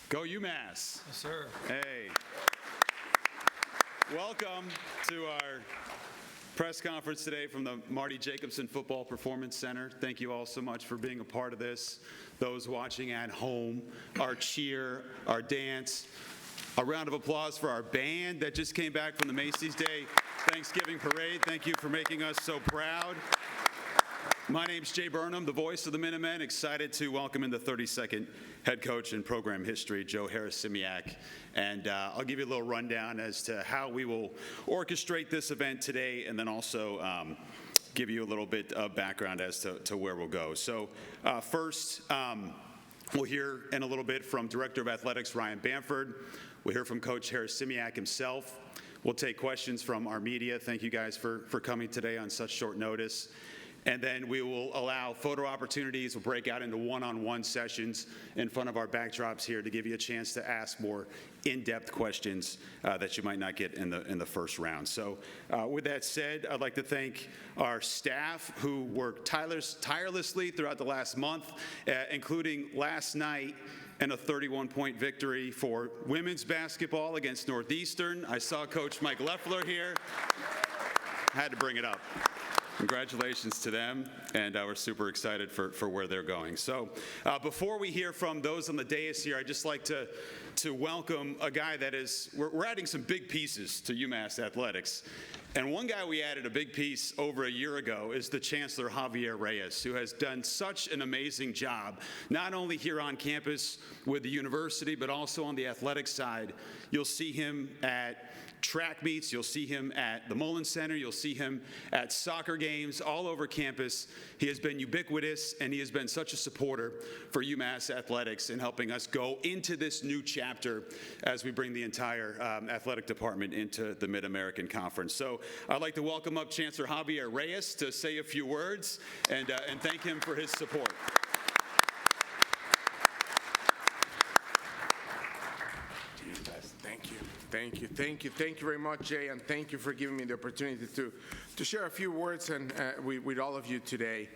Go UMass. Yes, sir. Hey. Welcome to our press conference today from the Marty Jacobson Football Performance Center. Thank you all so much for being a part of this. Those watching at home, our cheer, our dance, a round of applause for our band that just came back from the Macy's Day Thanksgiving Parade. Thank you for making us so proud. My name's Jay Burnham, the voice of the Minutemen. Excited to welcome in the 32nd head coach in program history, Joe Harasymiak. And I'll give you a little rundown as to how we will orchestrate this event today, and then also give you a little bit of background as to where we'll go. So first, we'll hear in a little bit from Director of Athletics, Ryan Bamford. We'll hear from Coach Harasymiak himself. We'll take questions from our media. Thank you guys for coming today on such short notice. And then we will allow photo opportunities. We'll break out into one-on-one sessions in front of our backdrops here to give you a chance to ask more in-depth questions that you might not get in the first round. So with that said, I'd like to thank our staff who worked tirelessly throughout the last month, including last night and a 31-point victory for women's basketball against Northeastern. I saw Coach Mike Leffler here. Had to bring it up. Congratulations to them, and we're super excited for where they're going. So before we hear from those on the dais here, I'd just like to welcome a guy that is, we're adding some big pieces to UMass athletics. And one guy we added a big piece over a year ago is the Chancellor, Javier Reyes, who has done such an amazing job, not only here on campus with the university, but also on the athletics side. You'll see him at track meets, you'll see him at the Mullen Center, you'll see him at soccer games all over campus. He has been ubiquitous, and he has been such a supporter for UMass athletics in helping us go into this new chapter as we bring the entire athletic department into the Mid-American Conference. So I'd like to welcome up Chancellor Javier Reyes to say a few words and thank him for his support. Thank you very much, Jay, and thank you for giving me the opportunity to share a few words with all of you today.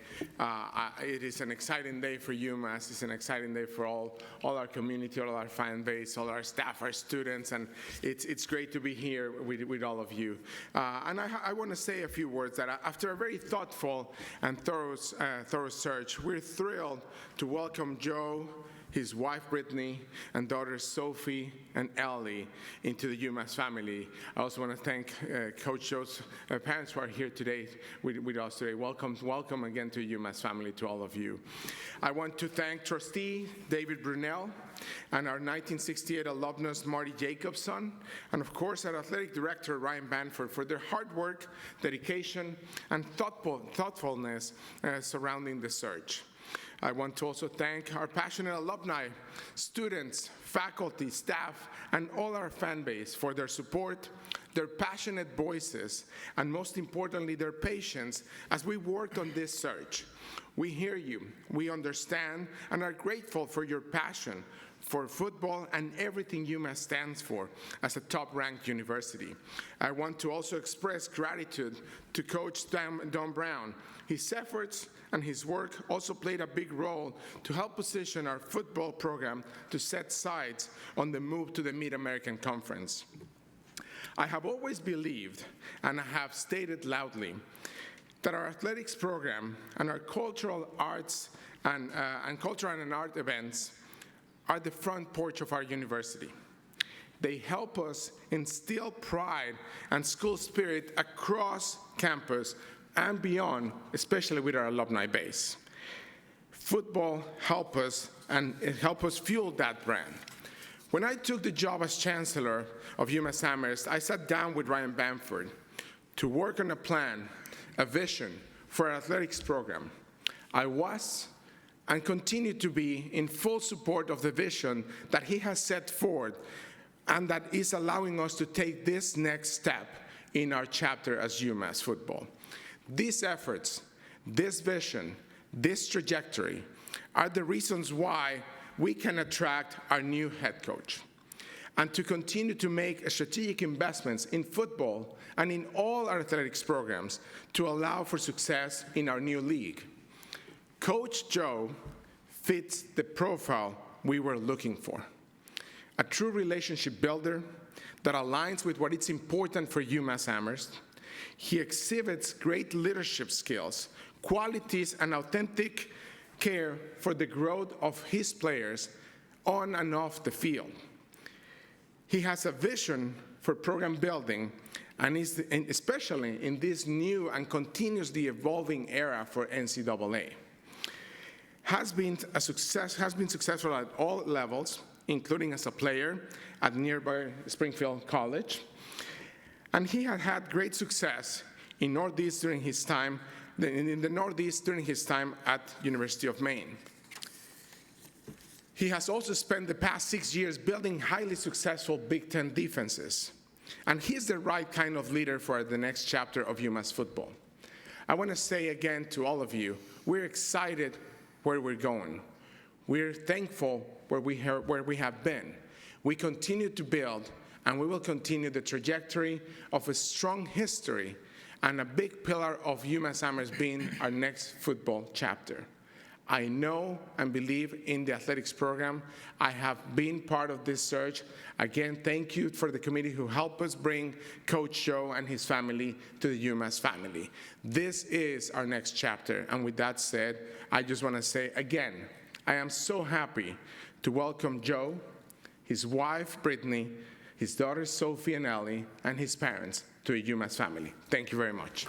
It is an exciting day for UMass. It's an exciting day for all our community, all our fan base, all our staff, our students, and it's great to be here with all of you. And I want to say a few words that after a very thoughtful and thorough search, we're thrilled to welcome Joe, his wife Brittany, and daughters Sophie and Ellie into the UMass family. I also want to thank Coach Joe's parents who are here today with us today. Welcome again to UMass family, to all of you. I want to thank Trustee David Brunel and our 1968 alumnus Marty Jacobson, and of course our Athletic Director Ryan Bamford for their hard work, dedication, and thoughtfulness surrounding the search. I want to also thank our passionate alumni, students, faculty, staff, and all our fan base for their support, their passionate voices, and most importantly, their patience as we worked on this search. We hear you, we understand, and are grateful for your passion for football and everything UMass stands for as a top-ranked university. I want to also express gratitude to Coach Don Brown. His efforts and his work also played a big role to help position our football program to set sights on the move to the Mid-American Conference. I have always believed, and I have stated loudly, that our athletics program and our cultural arts and art events are the front porch of our university. They help us instill pride and school spirit across campus and beyond, especially with our alumni base. Football helps us, and it helps us fuel that brand. When I took the job as Chancellor of UMass Amherst, I sat down with Ryan Bamford to work on a plan, a vision for our athletics program. I was and continue to be in full support of the vision that he has set forward and that is allowing us to take this next step in our chapter as UMass football. These efforts, this vision, this trajectory are the reasons why we can attract our new head coach and to continue to make strategic investments in football and in all our athletics programs to allow for success in our new league. Coach Joe fits the profile we were looking for. a true relationship builder that aligns with what is important for UMass Amherst. He exhibits great leadership skills, qualities, and authentic care for the growth of his players on and off the field. He has a vision for program building, and especially in this new and continuously evolving era for NCAA. Has been successful at all levels, including as a player at nearby Springfield College. And he had great success in the Northeast during his time at University of Maine. He has also spent the past 6 years building highly successful Big Ten defenses. And he's the right kind of leader for the next chapter of UMass football. I want to say again to all of you, we're excited where we're going. We're thankful where we have been. We continue to build, and we will continue the trajectory of a strong history and a big pillar of UMass Amherst being our next football chapter. I know and believe in the athletics program. I have been part of this search. Again, thank you for the committee who helped us bring Coach Joe and his family to the UMass family. This is our next chapter. And with that said, I just want to say again, I am so happy to welcome Joe, his wife, Brittany, his daughters, Sophie and Ellie, and his parents to the UMass family. Thank you very much.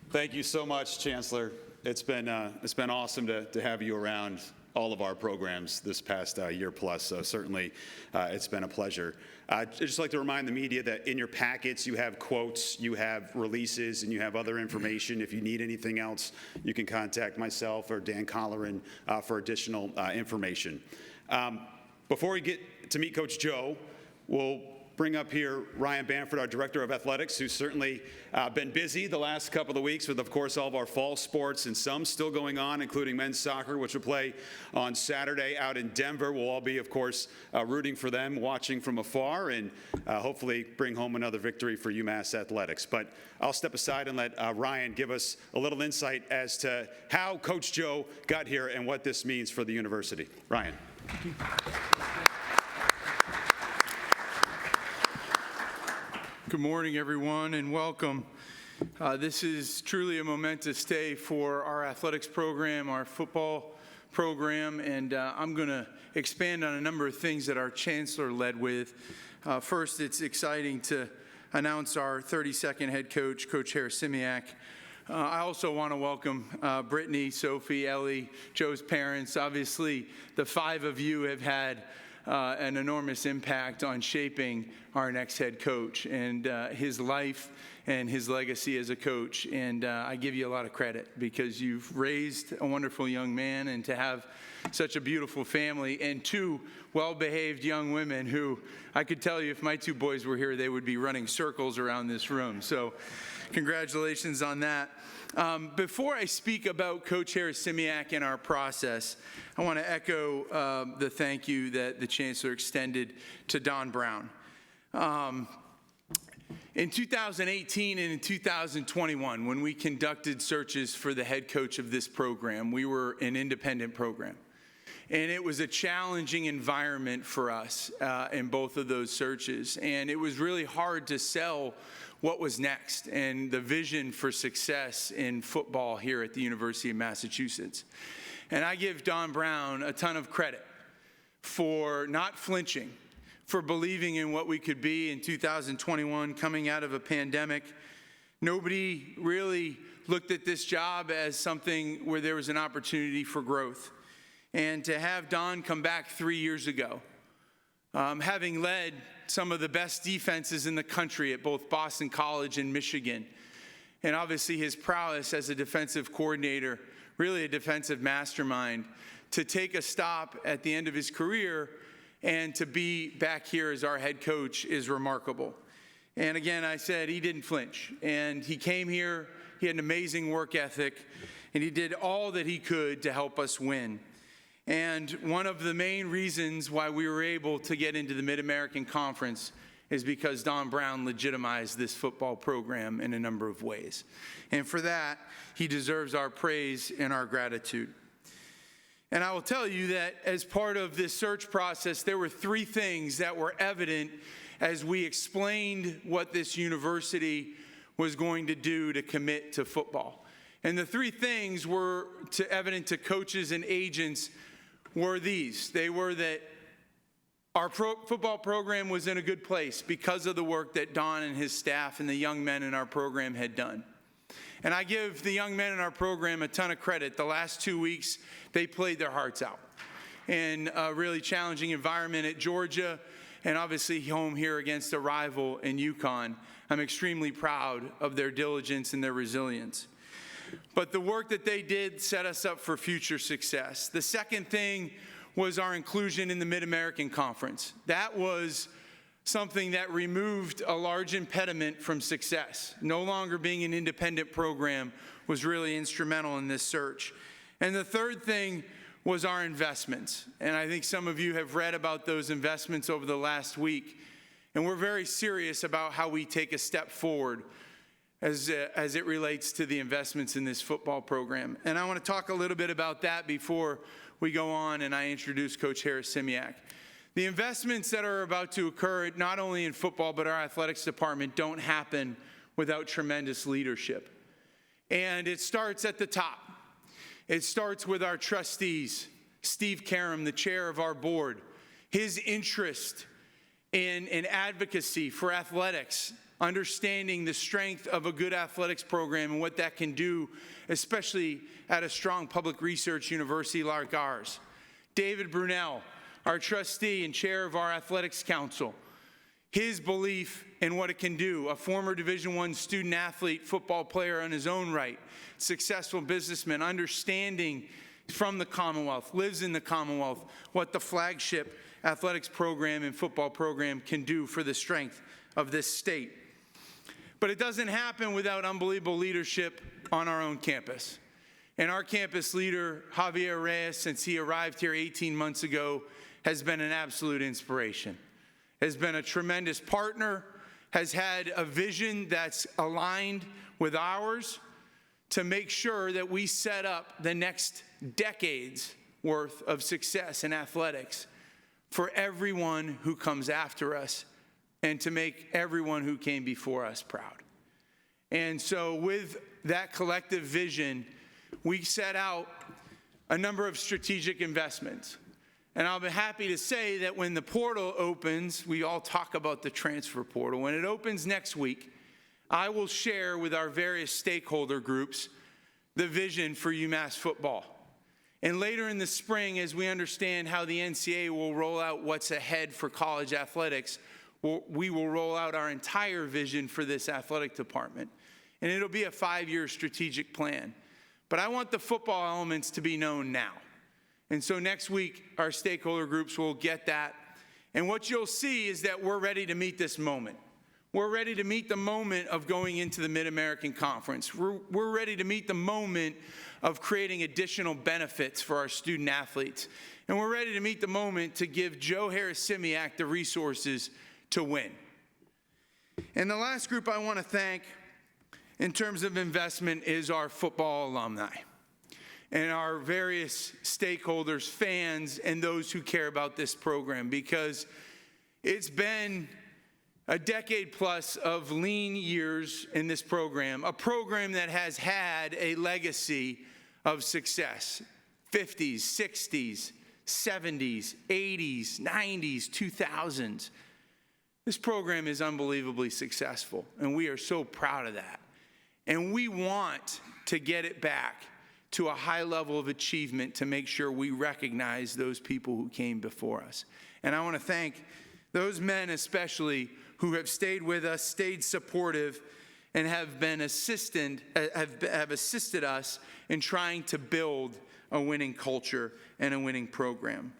Thank you so much, Chancellor. It's been awesome to have you around all of our programs this past year plus, so certainly it's been a pleasure. I'd just like to remind the media that in your packets you have quotes, you have releases, and you have other information. If you need anything else, you can contact myself or Dan Colleran for additional information. Before we get to meet Coach Joe, we'll bring up here Ryan Bamford, our Director of Athletics, who's certainly been busy the last couple of weeks with, of course, all of our fall sports and some still going on, including men's soccer, which will play on Saturday out in Denver. We'll all be, of course, rooting for them, watching from afar, and hopefully bring home another victory for UMass Athletics. But I'll step aside and let Ryan give us a little insight as to how Coach Joe got here and what this means for the university. Ryan. Thank you. Good morning, everyone, and welcome. This is truly a momentous day for our athletics program, our football program, and I'm going to expand on a number of things that our Chancellor led with. First, it's exciting to announce our 32nd head coach, Coach Harasymiak. I also want to welcome Brittany, Sophie, Ellie, Joe's parents. Obviously, the five of you have had an enormous impact on shaping our next head coach and his life and his legacy as a coach. And I give you a lot of credit because you've raised a wonderful young man, and to have such a beautiful family and two well-behaved young women who I could tell you if my two boys were here, they would be running circles around this room. So congratulations on that. Before I speak about Coach Harasymiak and our process, I want to echo the thank you that the Chancellor extended to Don Brown. In 2018 and in 2021, when we conducted searches for the head coach of this program, we were an independent program. And it was a challenging environment for us in both of those searches. And it was really hard to sell what was next and the vision for success in football here at the University of Massachusetts. And I give Don Brown a ton of credit for not flinching, for believing in what we could be in 2021 coming out of a pandemic. Nobody really looked at this job as something where there was an opportunity for growth. And to have Don come back 3 years ago, having led some of the best defenses in the country at both Boston College and Michigan, and obviously his prowess as a defensive coordinator, really a defensive mastermind, to take a stop at the end of his career and to be back here as our head coach is remarkable. And again, I said he didn't flinch, and he came here, he had an amazing work ethic, and he did all that he could to help us win. And one of the main reasons why we were able to get into the Mid-American Conference is because Don Brown legitimized this football program in a number of ways. And for that, he deserves our praise and our gratitude. And I will tell you that as part of this search process, there were three things that were evident as we explained what this university was going to do to commit to football. And the three things were evident to coaches and agents were these. They were that our football program was in a good place because of the work that Don and his staff and the young men in our program had done. And I give the young men in our program a ton of credit. The last 2 weeks, they played their hearts out in a really challenging environment at Georgia and obviously home here against a rival in UConn. I'm extremely proud of their diligence and their resilience. But the work that they did set us up for future success. The second thing was our inclusion in the Mid-American Conference. That was something that removed a large impediment from success. No longer being an independent program was really instrumental in this search. And the third thing was our investments. And I think some of you have read about those investments over the last week. And we're very serious about how we take a step forward as it relates to the investments in this football program. And I want to talk a little bit about that before we go on and I introduce Coach Harasymiak. The investments that are about to occur, not only in football, but our athletics department, don't happen without tremendous leadership. And it starts at the top. It starts with our trustees, Steve Karam, the chair of our board, his interest in advocacy for athletics, understanding the strength of a good athletics program and what that can do, especially at a strong public research university like ours. David Brunel, our trustee and chair of our athletics council, his belief in what it can do, a former Division I student athlete, football player in his own right, successful businessman, understanding from the Commonwealth, lives in the Commonwealth, what the flagship athletics program and football program can do for the strength of this state. But it doesn't happen without unbelievable leadership on our own campus. And our campus leader, Javier Reyes, since he arrived here 18 months ago, has been an absolute inspiration, has been a tremendous partner, has had a vision that's aligned with ours to make sure that we set up the next decade's worth of success in athletics for everyone who comes after us and to make everyone who came before us proud. And so with that collective vision, we set out a number of strategic investments. And I'll be happy to say that when the portal opens, we all talk about the transfer portal. When it opens next week, I will share with our various stakeholder groups the vision for UMass football. And later in the spring, as we understand how the NCAA will roll out what's ahead for college athletics, we will roll out our entire vision for this athletic department. And it'll be a 5-year strategic plan. But I want the football elements to be known now. And so next week, our stakeholder groups will get that. And what you'll see is that we're ready to meet this moment. We're ready to meet the moment of going into the Mid-American Conference. We're ready to meet the moment of creating additional benefits for our student athletes. And we're ready to meet the moment to give Joe Harasymiak the resources to win. And the last group I want to thank in terms of investment is our football alumni and our various stakeholders, fans, and those who care about this program, because it's been a decade plus of lean years in this program, a program that has had a legacy of success, 50s, 60s, 70s, 80s, 90s, 2000s. This program is unbelievably successful, and we are so proud of that. And we want to get it back to a high level of achievement to make sure we recognize those people who came before us. And I want to thank those men especially who have stayed with us, stayed supportive, and have assisted us in trying to build a winning culture and a winning program.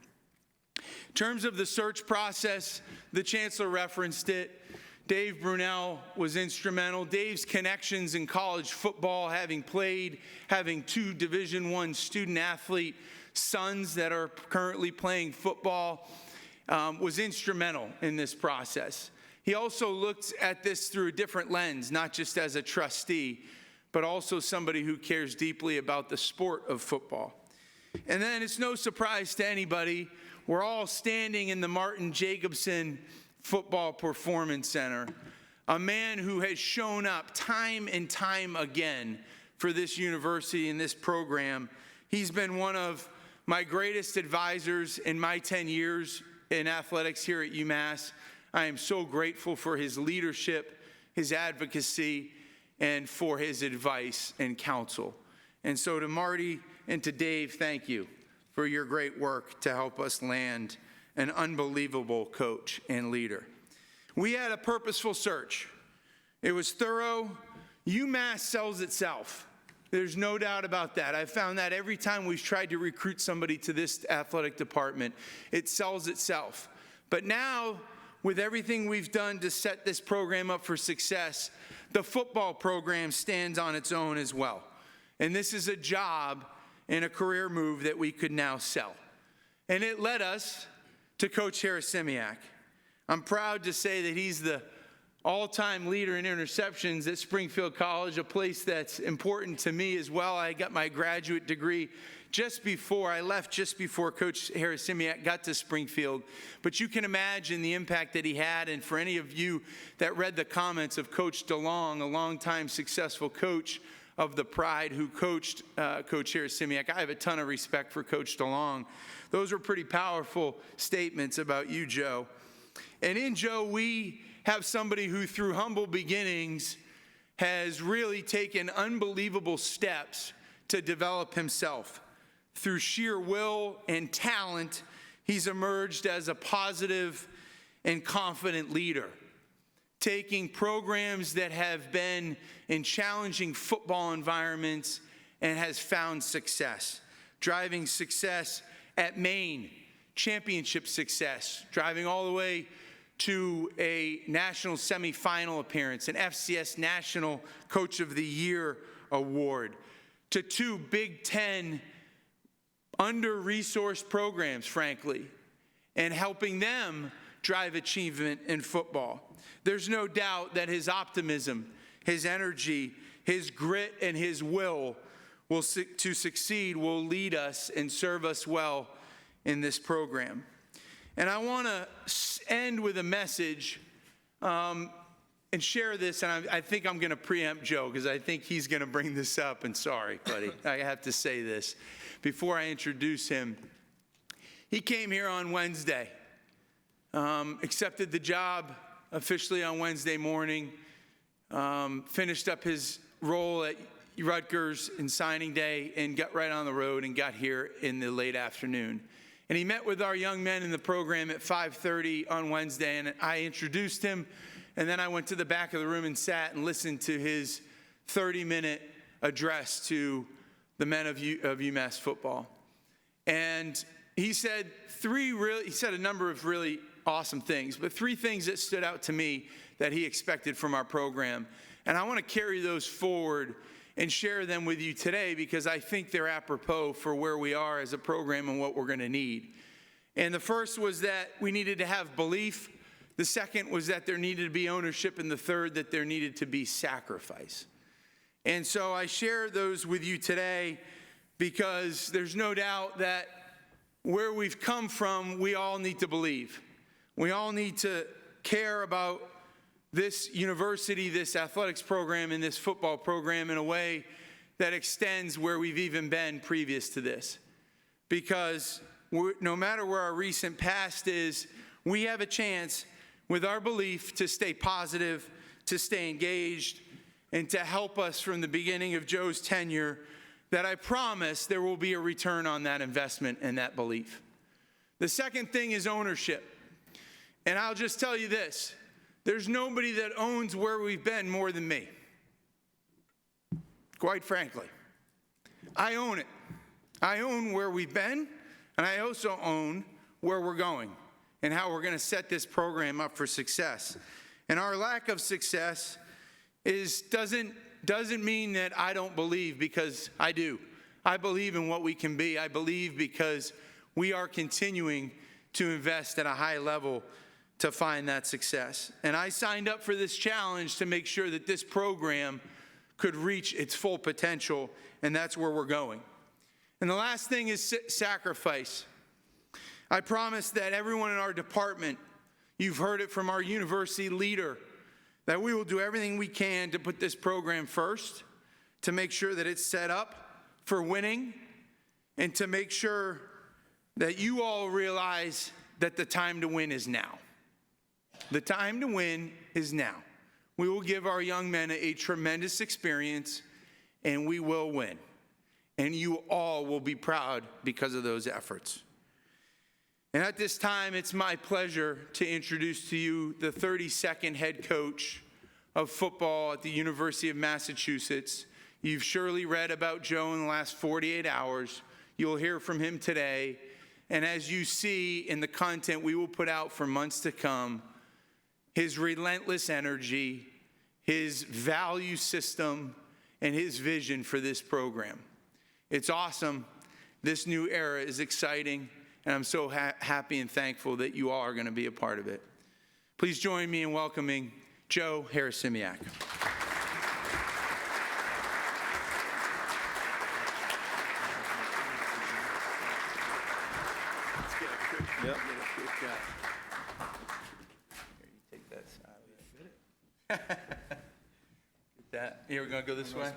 In terms of the search process, the Chancellor referenced it. Dave Brunel was instrumental. Dave's connections in college football, having 2 Division I student athlete sons that are currently playing football, was instrumental in this process. he also looked at this through a different lens, not just as a trustee, but also somebody who cares deeply about the sport of football. And then it's no surprise to anybody, we're all standing in the Martin Jacobson Football Performance Center, a man who has shown up time and time again for this university and this program. He's been one of my greatest advisors in my 10 years in athletics here at UMass. I am so grateful for his leadership, his advocacy, and for his advice and counsel. And so to Marty and to Dave, thank you for your great work to help us land an unbelievable coach and leader. We had a purposeful search. It was thorough. UMass sells itself. There's no doubt about that. I've found that every time we've tried to recruit somebody to this athletic department, it sells itself. But now, with everything we've done to set this program up for success, the football program stands on its own as well. And this is a job and a career move that we could now sell. And it led us to Coach Harasymiak. I'm proud to say that he's the all-time leader in interceptions at Springfield College, a place that's important to me as well. I got my graduate degree just before Coach Harasymiak got to Springfield. But you can imagine the impact that he had, and for any of you that read the comments of Coach DeLong, a longtime successful coach of the Pride who coached Coach Harasymiak, I have a ton of respect for Coach DeLong. Those were pretty powerful statements about you, Joe. And in Joe, we have somebody who, through humble beginnings, has really taken unbelievable steps to develop himself. Through sheer will and talent, he's emerged as a positive and confident leader, taking programs that have been in challenging football environments and has found success, driving success at Maine, championship success, driving all the way to a national semifinal appearance, an FCS National Coach of the Year award, to 2 Big Ten under-resourced programs, frankly, and helping them drive achievement in football. There's no doubt that his optimism, his energy, his grit, and his will to succeed will lead us and serve us well in this program. And I want to end with a message and share this, and I think I'm going to preempt Joe because I think he's going to bring this up, and sorry, buddy, I have to say this before I introduce him. He came here on Wednesday, accepted the job officially on Wednesday morning, finished up his role at Rutgers in signing day, and got right on the road and got here in the late afternoon. And he met with our young men in the program at 5:30 on Wednesday, and I introduced him, and then I went to the back of the room and sat and listened to his 30-minute address to the men of UMass football. And he said a number of really awesome things, but 3 things that stood out to me that he expected from our program. And I want to carry those forward and share them with you today because I think they're apropos for where we are as a program and what we're going to need. And the first was that we needed to have belief. The second was that there needed to be ownership. And the third, that there needed to be sacrifice. And so I share those with you today because there's no doubt that where we've come from, we all need to believe. We all need to care about this university, this athletics program, and this football program in a way that extends where we've even been previous to this. Because no matter where our recent past is, we have a chance with our belief to stay positive, to stay engaged, and to help us from the beginning of Joe's tenure, that I promise there will be a return on that investment and that belief. The second thing is ownership. And I'll just tell you this. There's nobody that owns where we've been more than me. Quite frankly. I own it. I own where we've been, and I also own where we're going and how we're going to set this program up for success. And our lack of success doesn't mean that I don't believe, because I do. I believe in what we can be. I believe because we are continuing to invest at a high level to find that success. And I signed up for this challenge to make sure that this program could reach its full potential, and that's where we're going. And the last thing is sacrifice. I promise that everyone in our department, you've heard it from our university leader, that we will do everything we can to put this program first, to make sure that it's set up for winning, and to make sure that you all realize that the time to win is now. The time to win is now. We will give our young men a tremendous experience, and we will win. And you all will be proud because of those efforts. And at this time, it's my pleasure to introduce to you the 32nd head coach of football at the University of Massachusetts. You've surely read about Joe in the last 48 hours. You'll hear from him today. And as you see in the content we will put out for months to come, his relentless energy, his value system, and his vision for this program. It's awesome. This new era is exciting, and I'm so happy and thankful that you all are going to be a part of it. Please join me in welcoming Joe Harasymiak. Yep. Take that side. Get that. Here, we're going to go this way.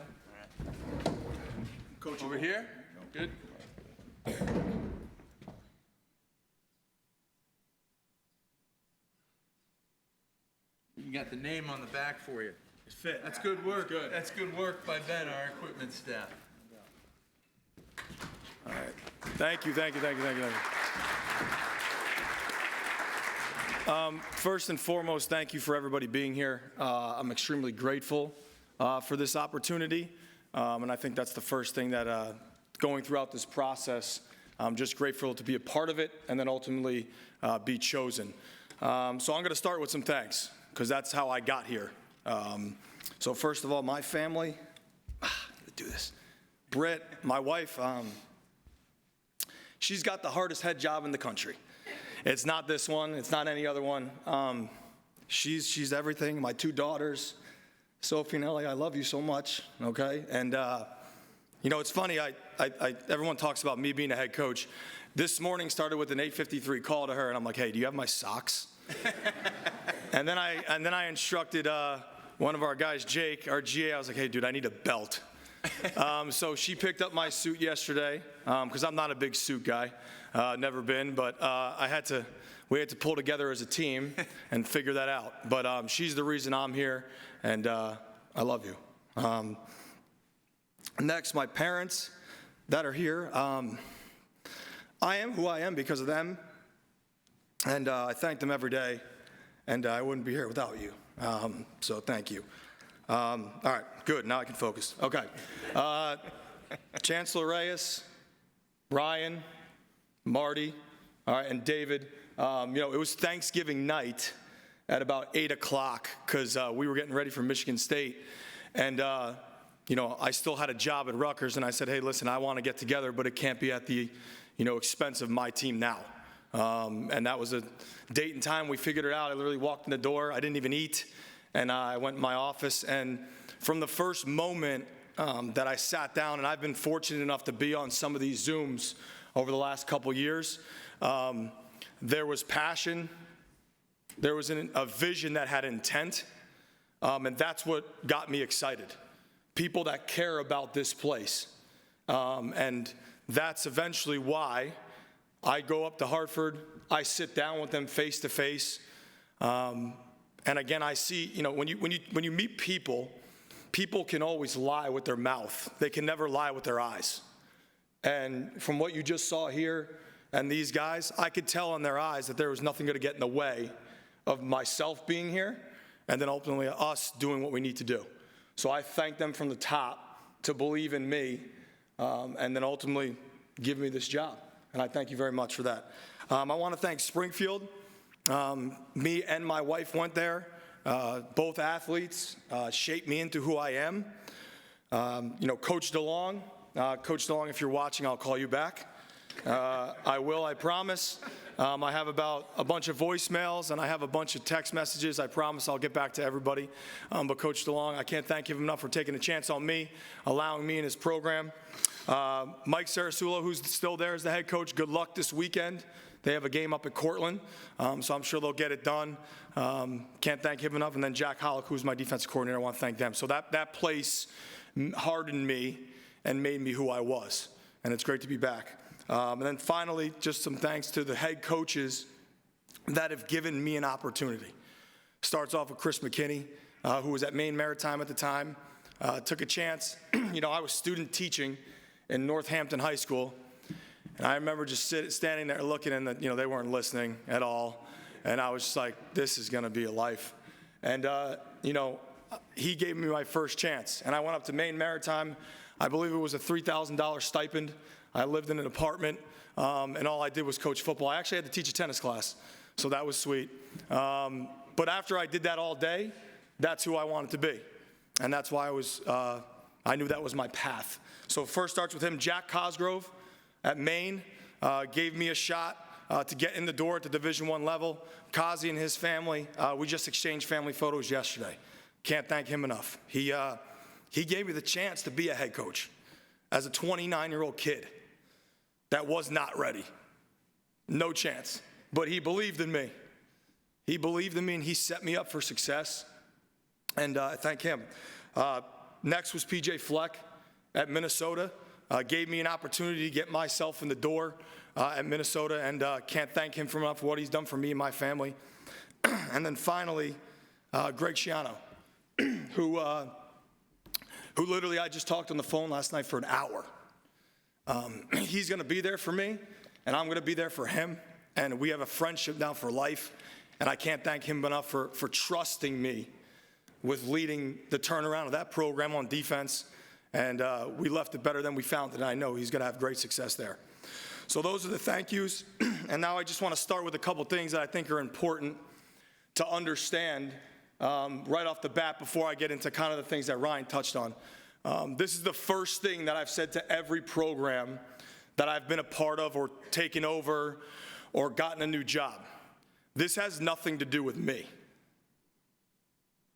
Coach, over here. Good. You got the name on the back for you. It's fit. That's good work. Good. That's good work by Ben, our equipment staff. All right. Thank you. First and foremost, thank you for everybody being here. I'm extremely grateful for this opportunity, and I think that's the first thing that going throughout this process, I'm just grateful to be a part of it and then ultimately be chosen. So I'm going to start with some thanks because that's how I got here. So first of all, my family, do this. Britt, my wife, she's got the hardest head job in the country. It's not this one. It's not any other one. She's everything. My two daughters, Sophie and Ellie, I love you so much, okay? And, it's funny. Everyone talks about me being a head coach. This morning started with an 8:53 call to her, and I'm like, hey, do you have my socks? and then I instructed one of our guys, Jake, our GA. I was like, hey, dude, I need a belt. So she picked up my suit yesterday because I'm not a big suit guy, never been, but we had to pull together as a team and figure that out. But she's the reason I'm here, and I love you. Next, my parents that are here. I am who I am because of them, and I thank them every day, and I wouldn't be here without you. So thank you. All right, good. Now I can focus. Okay. Chancellor Reyes, Ryan, Marty, all right, and David. It was Thanksgiving night at about 8 o'clock because we were getting ready for Michigan State. And, I still had a job at Rutgers, and I said, hey, listen, I want to get together, but it can't be at the, expense of my team now. And that was a date and time. We figured it out. I literally walked in the door. I didn't even eat. And I went in my office, and from the first moment that I sat down, and I've been fortunate enough to be on some of these Zooms over the last couple years, there was passion, there was a vision that had intent, and that's what got me excited. People that care about this place. And that's eventually why I go up to Hartford, I sit down with them face to face, and again, I see, when you meet people, people can always lie with their mouth. They can never lie with their eyes. And from what you just saw here and these guys, I could tell in their eyes that there was nothing going to get in the way of myself being here and then ultimately us doing what we need to do. So I thank them from the top to believe in me and then ultimately give me this job. And I thank you very much for that. I want to thank Springfield. Me and my wife went there. Both athletes shaped me into who I am. Coach DeLong, if you're watching, I'll call you back. I will, I promise. I have about a bunch of voicemails, and I have a bunch of text messages. I promise I'll get back to everybody. But Coach DeLong, I can't thank him enough for taking a chance on me, allowing me in his program. Mike Sarasulo, who's still there as the head coach, good luck this weekend. They have a game up at Cortland, so I'm sure they'll get it done. Can't thank him enough. And then Jack Hollick, who's my defensive coordinator, I want to thank them. So that place hardened me and made me who I was, and it's great to be back. And then finally, just some thanks to the head coaches that have given me an opportunity. Starts off with Chris McKinney, who was at Maine Maritime at the time. Took a chance. I was student teaching in Northampton High School, and I remember just standing there looking, and they weren't listening at all. And I was just like, this is going to be a life. And, he gave me my first chance. And I went up to Maine Maritime. I believe it was a $3,000 stipend. I lived in an apartment, and all I did was coach football. I actually had to teach a tennis class, so that was sweet. But after I did that all day, that's who I wanted to be. And that's why I knew that was my path. So first starts with him. Jack Cosgrove at Maine gave me a shot to get in the door at the Division I level. Kazi and his family, we just exchanged family photos yesterday. Can't thank him enough. He gave me the chance to be a head coach as a 29-year-old kid that was not ready. No chance. But he believed in me. He believed in me, and he set me up for success. And I thank him. Next was PJ Fleck at Minnesota. Gave me an opportunity to get myself in the door at Minnesota, and can't thank him enough for what he's done for me and my family. And then finally, Greg Schiano, who literally I just talked on the phone last night for an hour. He's going to be there for me, and I'm going to be there for him, and we have a friendship now for life, and I can't thank him enough for trusting me with leading the turnaround of that program on defense, and we left it better than we found it, and I know he's going to have great success there. So those are the thank yous, and now I just want to start with a couple things that I think are important to understand right off the bat before I get into kind of the things that Ryan touched on. This is the first thing that I've said to every program that I've been a part of or taken over or gotten a new job. This has nothing to do with me.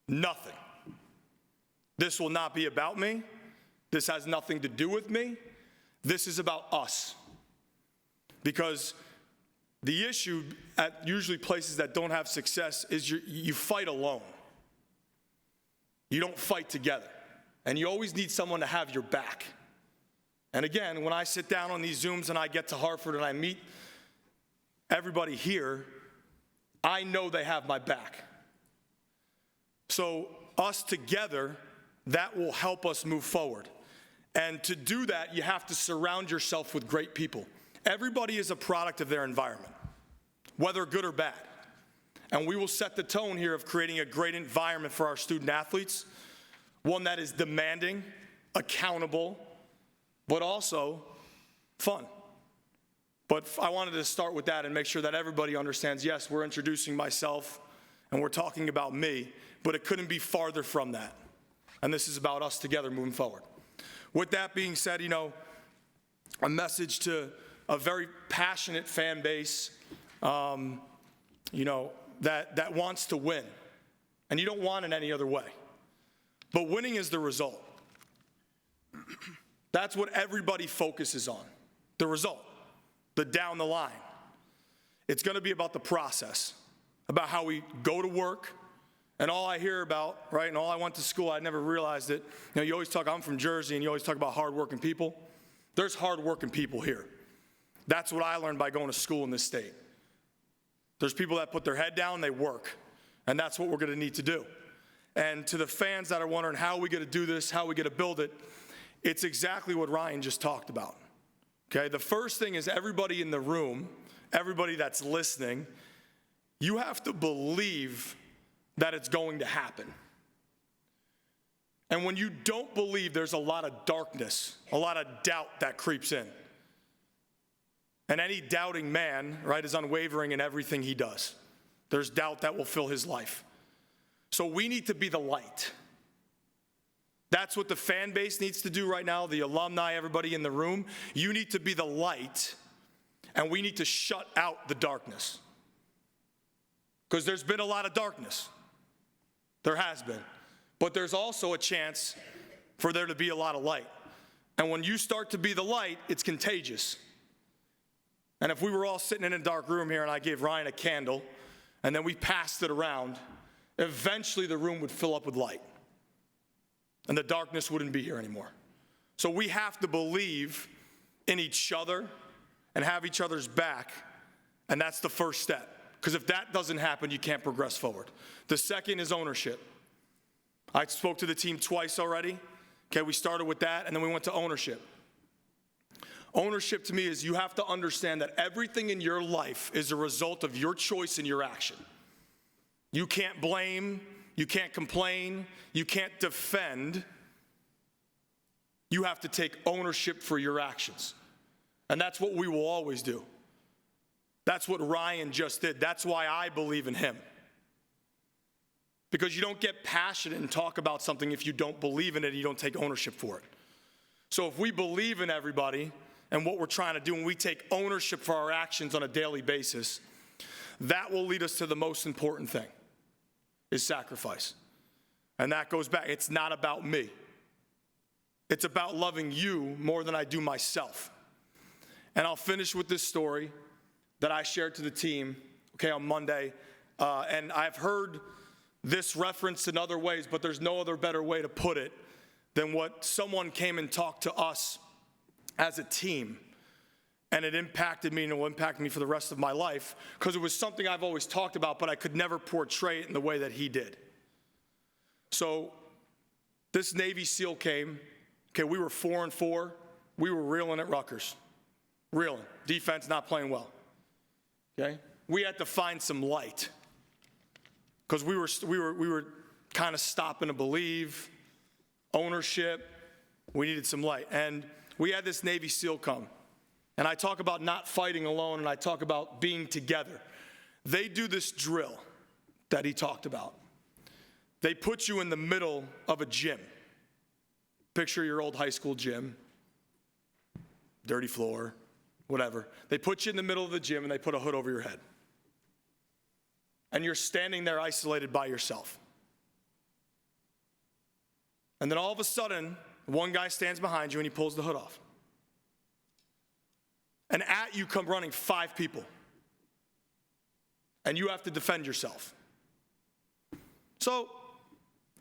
Nothing. This will not be about me. This has nothing to do with me. This is about us. Because the issue at usually places that don't have success is you fight alone. You don't fight together. And you always need someone to have your back. And again, when I sit down on these Zooms and I get to Hartford and I meet everybody here, I know they have my back. So us together, that will help us move forward. And to do that, you have to surround yourself with great people. Everybody is a product of their environment, whether good or bad. And we will set the tone here of creating a great environment for our student athletes, one that is demanding, accountable, but also fun. But I wanted to start with that and make sure that everybody understands, yes, we're introducing myself and we're talking about me, but it couldn't be farther from that. And this is about us together moving forward. With that being said, a message to a very passionate fan base, that wants to win. And you don't want it any other way. But winning is the result. That's what everybody focuses on, the result, the down the line. It's going to be about the process, about how we go to work. And all I hear about, right, and all I went to school, I never realized it. You always talk, I'm from Jersey, and you always talk about hardworking people. There's hardworking people here. That's what I learned by going to school in this state. There's people that put their head down, they work. And that's what we're going to need to do. And to the fans that are wondering how are we going to do this, how are we going to build it, it's exactly what Ryan just talked about. Okay, the first thing is everybody in the room, everybody that's listening, you have to believe that it's going to happen. And when you don't believe, there's a lot of darkness, a lot of doubt that creeps in. And any doubting man, right, is unwavering in everything he does. There's doubt that will fill his life. So we need to be the light. That's what the fan base needs to do right now, the alumni, everybody in the room. You need to be the light and we need to shut out the darkness. Because there's been a lot of darkness. There has been. But there's also a chance for there to be a lot of light. And when you start to be the light, it's contagious. And if we were all sitting in a dark room here and I gave Ryan a candle, and then we passed it around, eventually the room would fill up with light. And the darkness wouldn't be here anymore. So we have to believe in each other and have each other's back, and that's the first step. Because if that doesn't happen, you can't progress forward. The second is ownership. I spoke to the team twice already. Okay, we started with that, and then we went to ownership. Ownership to me is you have to understand that everything in your life is a result of your choice and your action. You can't blame, you can't complain, you can't defend. You have to take ownership for your actions. And that's what we will always do. That's what Ryan just did. That's why I believe in him. Because you don't get passionate and talk about something if you don't believe in it and you don't take ownership for it. So if we believe in everybody and what we're trying to do, and we take ownership for our actions on a daily basis, that will lead us to the most important thing, is sacrifice. And that goes back, it's not about me. It's about loving you more than I do myself. And I'll finish with this story that I shared to the team, on Monday. And I've heard this referenced in other ways, but there's no other better way to put it than what someone came and talked to us as a team. And it impacted me, and it will impact me for the rest of my life, because it was something I've always talked about, but I could never portray it in the way that he did. So this Navy SEAL came. We were 4-4. We were reeling at Rutgers. Reeling. Defense not playing well. We had to find some light, because we were kind of stopping to believe. Ownership. We needed some light. And we had this Navy SEAL come. And I talk about not fighting alone, and I talk about being together. They do this drill that he talked about. They put you in the middle of a gym. Picture your old high school gym. Dirty floor, whatever. They put you in the middle of the gym, and they put a hood over your head. And you're standing there isolated by yourself. And then all of a sudden, one guy stands behind you, and he pulls the hood off. And at you come running 5 people. And you have to defend yourself. So,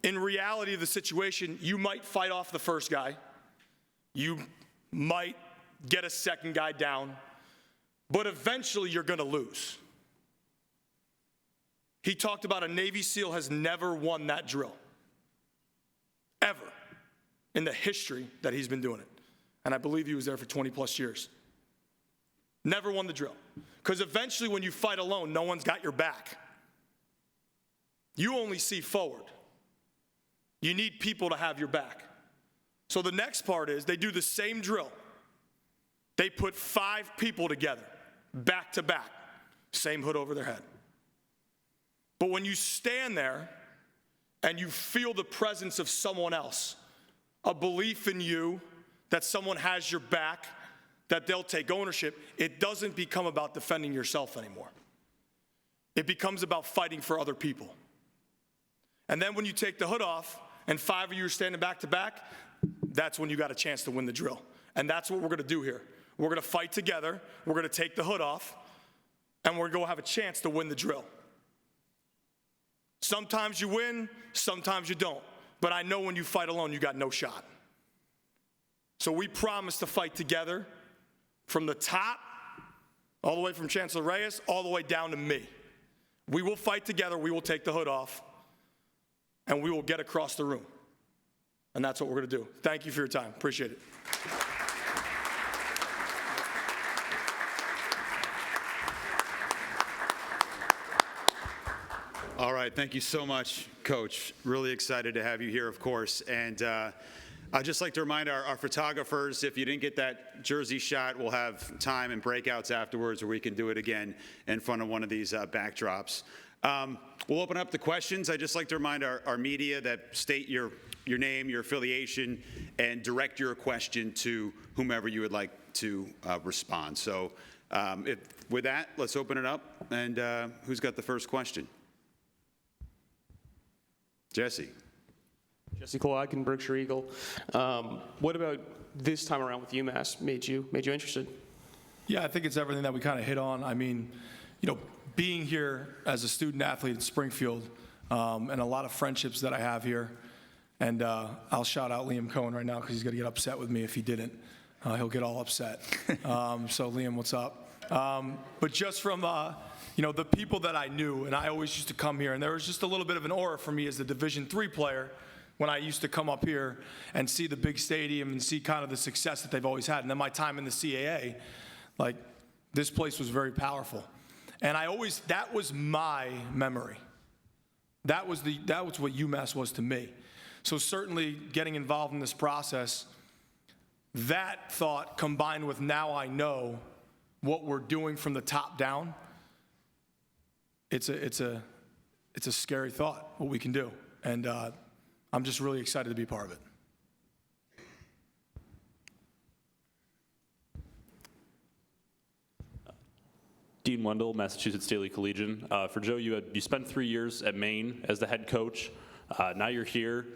in reality of the situation, you might fight off the first guy. You might get a second guy down. But eventually, you're going to lose. He talked about a Navy SEAL has never won that drill. Ever. In the history that he's been doing it. And I believe he was there for 20 plus years. Never won the drill. Because eventually when you fight alone, no one's got your back. You only see forward. You need people to have your back. So the next part is they do the same drill. They put 5 people together, back to back, same hood over their head. But when you stand there and you feel the presence of someone else, a belief in you that someone has your back, that they'll take ownership, it doesn't become about defending yourself anymore. It becomes about fighting for other people. And then when you take the hood off and 5 of you are standing back to back, that's when you got a chance to win the drill. And that's what we're going to do here. We're going to fight together, we're going to take the hood off, and we're going to have a chance to win the drill. Sometimes you win, sometimes you don't. But I know when you fight alone, you got no shot. So we promise to fight together from the top, all the way from Chancellor Reyes, all the way down to me. We will fight together, we will take the hood off, and we will get across the room. And that's what we're going to do. Thank you for your time. Appreciate it. All right, thank you so much, Coach. Really excited to have you here, of course. And I'd just like to remind our photographers, if you didn't get that jersey shot, we'll have time and breakouts afterwards where we can do it again in front of one of these backdrops. We'll open up the questions. I'd just like to remind our media that state your name, your affiliation, and direct your question to whomever you would like to respond. So With that, let's open it up. And who's got the first question? Jesse. Jesse Kolodkin, Berkshire Eagle. What about this time around with UMass made you interested? Yeah, I think it's everything that we kind of hit on. I mean, being here as a student athlete at Springfield, and a lot of friendships that I have here. And I'll shout out Liam Cohen right now because he's going to get upset with me if he didn't. He'll get all upset. So Liam, what's up? But just from the people that I knew, and I always used to come here, and there was just a little bit of an aura for me as a Division III player when I used to come up here and see the big stadium and see kind of the success that they've always had. And then my time in the CAA, like, this place was very powerful. And that was my memory. That was what UMass was to me. So certainly getting involved in this process, that thought combined with now I know what we're doing from the top down, it's a scary thought, what we can do. And I'm just really excited to be part of it. Dean Wendell, Massachusetts Daily Collegian. For Joe, you spent 3 years at Maine as the head coach. Now you're here.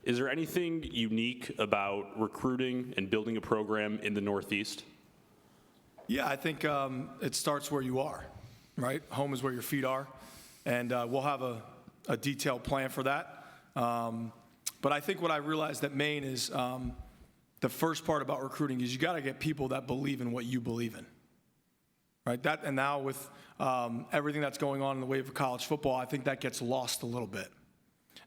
Is there anything unique about recruiting and building a program in the Northeast? Yeah, I think it starts where you are, right? Home is where your feet are, and we'll have a detailed plan for that. But I think what I realized at Maine is the first part about recruiting is you got to get people that believe in what you believe in. Right, and now with everything that's going on in the wave of college football, I think that gets lost a little bit.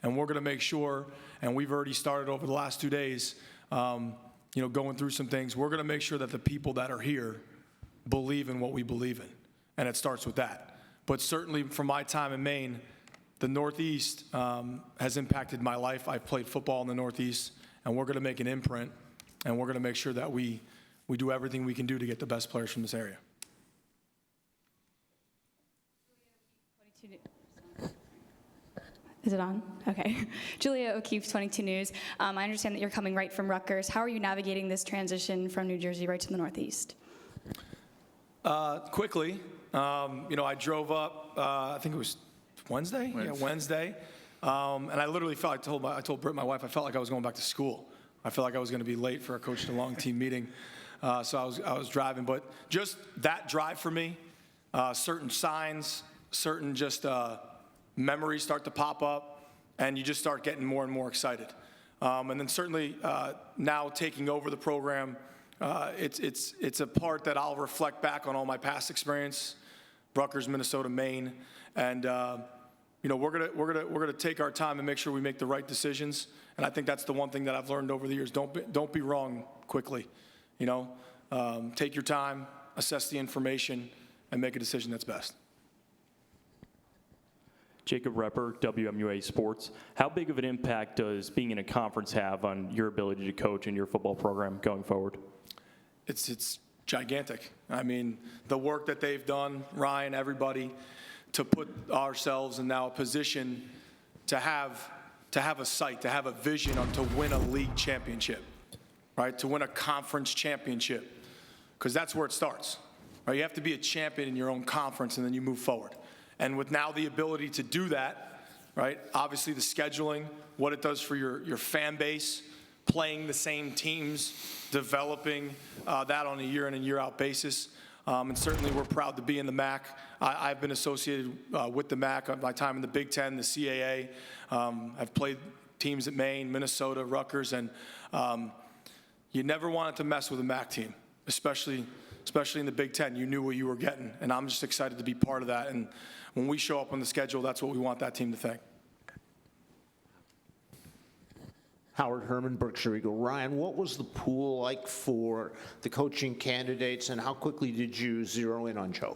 And we're going to make sure, and we've already started over the last 2 days, going through some things. We're going to make sure that the people that are here believe in what we believe in, and it starts with that. But certainly from my time in Maine, the Northeast has impacted my life. I've played football in the Northeast, and we're going to make an imprint, and we're going to make sure that we do everything we can do to get the best players from this area. Is it on? Okay. Julia O'Keefe, 22 News. I understand that you're coming right from Rutgers. How are you navigating this transition from New Jersey right to the Northeast? Quickly. I drove up, I think it was Wednesday? Yeah, Wednesday. And I literally felt, I told Britt, my wife, I felt like I was going back to school. I felt like I was going to be late for a coach and a long team meeting. So I was driving. But just that drive for me, certain signs, certain just memories start to pop up, and you just start getting more and more excited. And then certainly now taking over the program, it's a part that I'll reflect back on all my past experience, Rutgers, Minnesota, Maine, and we're gonna take our time and make sure we make the right decisions. And I think that's the one thing that I've learned over the years: don't be wrong quickly. Take your time, assess the information, and make a decision that's best. Jacob Repper, WMUA Sports. How big of an impact does being in a conference have on your ability to coach in your football program going forward? It's gigantic. I mean, the work that they've done, Ryan, everybody, to put ourselves in now a position to have a sight, to have a vision to win a league championship, right? To win a conference championship, because that's where it starts, right? You have to be a champion in your own conference, and then you move forward. And with now the ability to do that, right, obviously the scheduling, what it does for your fan base, playing the same teams, developing that on a year in and year out basis. And certainly we're proud to be in the MAC. I've been associated with the MAC my time in the Big Ten, the CAA. I've played teams at Maine, Minnesota, Rutgers, and you never wanted to mess with a MAC team, especially in the Big Ten. You knew what you were getting, and I'm just excited to be part of that. And when we show up on the schedule, that's what we want that team to think. Howard Herman, Berkshire Eagle. Ryan, what was the pool like for the coaching candidates, and how quickly did you zero in on Joe?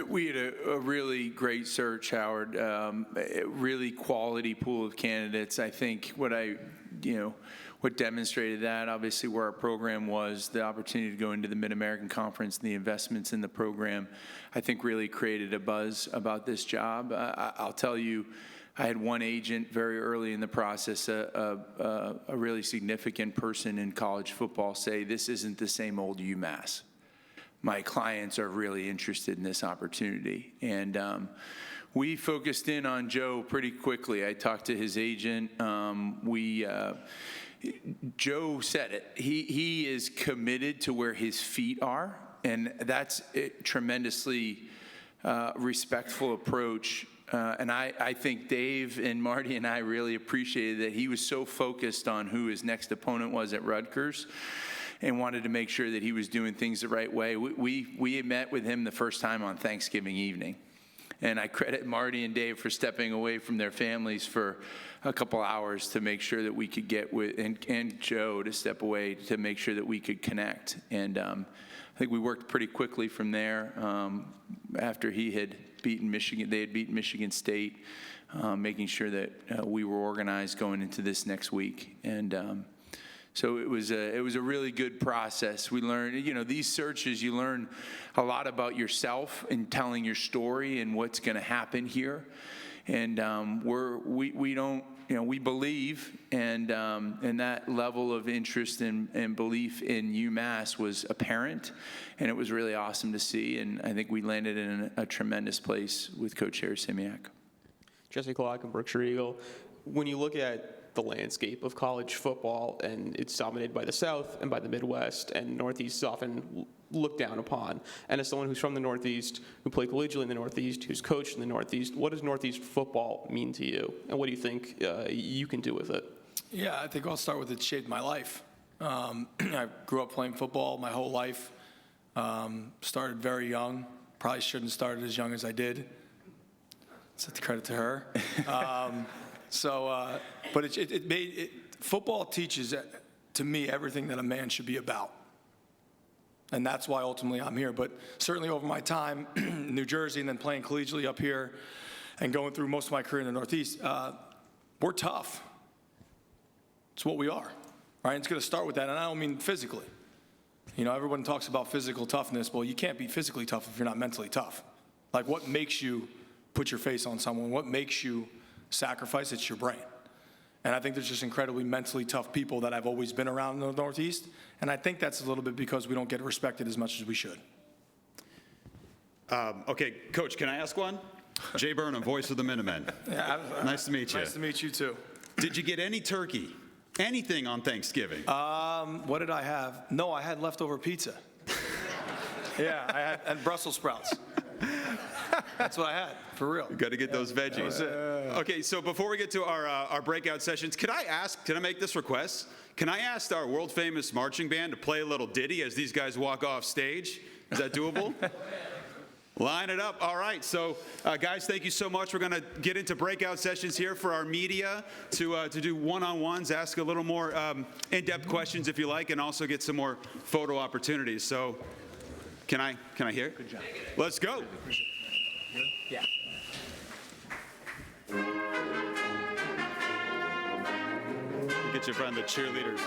We had a really great search, Howard. A really quality pool of candidates. I think what demonstrated that, obviously, where our program was, the opportunity to go into the Mid-American Conference and the investments in the program, I think really created a buzz about this job. I'll tell you, I had one agent very early in the process, a really significant person in college football, say, this isn't the same old UMass. my clients are really interested in this opportunity. And we focused in on Joe pretty quickly. I talked to his agent. Joe said it. He is committed to where his feet are, and that's a tremendously respectful approach. And I think Dave and Marty and I really appreciated that he was so focused on who his next opponent was at Rutgers and wanted to make sure that he was doing things the right way. We met with him the first time on Thanksgiving evening. And I credit Marty and Dave for stepping away from their families for a couple hours to make sure that we could get with, and Joe to step away to make sure that we could connect. And I think we worked pretty quickly from there after he had beaten Michigan. They had beaten Michigan State, making sure that we were organized going into this next week. And so it was a really good process. We learned, these searches, you learn a lot about yourself and telling your story and what's going to happen here. And we don't, we believe, and that level of interest and belief in UMass was apparent, and it was really awesome to see. And I think we landed in a tremendous place with Coach Harasymiak. Jesse Clark and Berkshire Eagle. When you look at the landscape of college football, and it's dominated by the South and by the Midwest, and Northeast is often looked down upon. And as someone who's from the Northeast, who played collegiately in the Northeast, who's coached in the Northeast, what does Northeast football mean to you? And what do you think you can do with it? Yeah, I think I'll start with it shaped my life. I grew up playing football my whole life. Started very young. Probably shouldn't have started as young as I did. That's the credit to her. But it made football teaches to me everything that a man should be about. And that's why ultimately I'm here. But certainly over my time in New Jersey and then playing collegiately up here and going through most of my career in the Northeast, we're tough. It's what we are, right? It's going to start with that, and I don't mean physically. Everyone talks about physical toughness. Well, you can't be physically tough if you're not mentally tough. Like, what makes you put your face on someone? What makes you sacrifice? It's your brain. And I think there's just incredibly mentally tough people that I've always been around in the Northeast. And I think that's a little bit because we don't get respected as much as we should. Okay, Coach, can I ask one? Jay Burnham, voice of the Minutemen. Yeah, Nice to meet you. Nice to meet you, too. Did you get any turkey? Anything on Thanksgiving? What did I have? No, I had leftover pizza. Yeah, I had, and Brussels sprouts. That's what I had, for real. Got to get those veggies. Okay, so before we get to our breakout sessions, can I make this request? Can I ask our world-famous marching band to play a little ditty as these guys walk off stage? Is that doable? Line it up. All right. So, guys, thank you so much. We're going to get into breakout sessions here for our media to do one-on-ones, ask a little more in-depth questions if you like, and also get some more photo opportunities. So, can I hear? Good job. Let's go. Yeah. Get your friend the cheerleaders.